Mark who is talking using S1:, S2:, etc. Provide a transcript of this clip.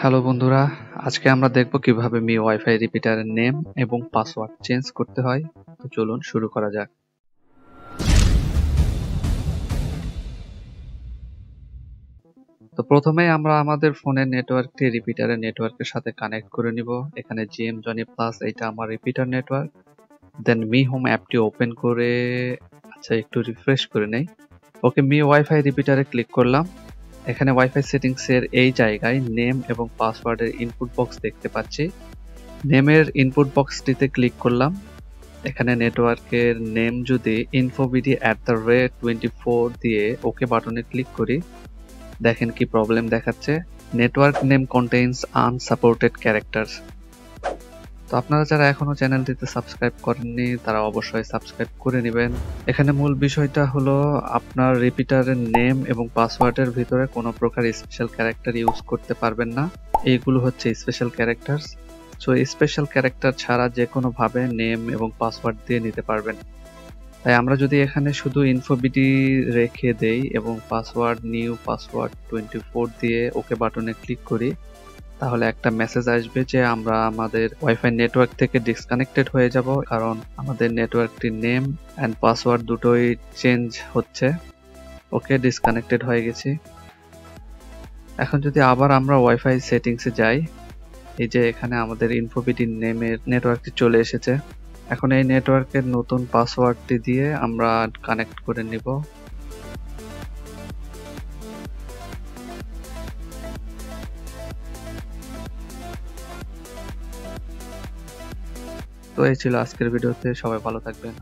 S1: Hello বন্ধুরা, আজকে আমরা দেখব কিভাবে মি ওয়াইফাই রিপিটারের নেম এবং পাসওয়ার্ড চেঞ্জ করতে হয়। তো চলুন শুরু করা যাক। তো প্রথমেই আমরা আমাদের ফোনের নেটওয়ার্কটি রিপিটারের নেটওয়ার্কের সাথে কানেক্ট করে নিব। এখানে জিএম জনি প্লাস এইটা আমার repeater network. Than me home অ্যাপটি ওপেন করে একটু রিফ্রেশ করে নেই। ওকে, মি ওয়াইফাই রিপিটারে ক্লিক করলাম। এখানে ওয়াইফাই সেটিংস এর এই জায়গায় নেম এবং পাসওয়ার্ডের ইনপুট বক্স দেখতে পাচ্ছি। নেমের ইনপুট বক্সটিতে ক্লিক করলাম। এখানে নেটওয়ার্কের নেম যদি infobd@24 দিয়ে ওকে বাটনে ক্লিক করি, দেখেন কি প্রবলেম দেখাচ্ছে। Network name contains unsupported characters. তো আপনারা যারা এখনো চ্যানেলটিতে সাবস্ক্রাইব করেননি তারা অবশ্যই সাবস্ক্রাইব করে নেবেন। এখানে মূল বিষয়টা হলো আপনার রিপিটারের নেম এবং পাসওয়ার্ডের ভিতরে কোনো প্রকার স্পেশাল ক্যারেক্টার ইউজ করতে পারবেন না। এইগুলো হচ্ছে special characters. So special character ছাড়া যে কোনো ভাবে নেম এবং পাসওয়ার্ড দিয়ে নিতে পারবেন। তাই আমরা যদি এখানে শুধু ইনফোবিডি রেখে দেই এবং পাসওয়ার্ড নিউ পাসওয়ার্ড 24 দিয়ে ওকে বাটনে ক্লিক করি, তাহলে একটা মেসেজ আসবে যে আমরা আমাদের ওয়াইফাই নেটওয়ার্ক থেকে ডিসকানেক্টেড হয়ে যাব, কারণ আমাদের নেটওয়ার্কটির নেম অ্যান্ড পাসওয়ার্ড দুটোই চেঞ্জ হচ্ছে। ওকে, ডিসকানেক্টেড হয়ে গেছি। এখন যদি আবার আমরা ওয়াইফাই সেটিংসে যাই, এই যে এখানে আমাদের ইনফোবিডি নেমের নেটওয়ার্কটি চলে এসেছে। এখন এই নেটওয়ার্কের নতুন পাসওয়ার্ডটি দিয়ে আমরা কানেক্ট করে নিব। তো এই ছিল আজকের ভিডিওতে। সবাই ভালো থাকবেন।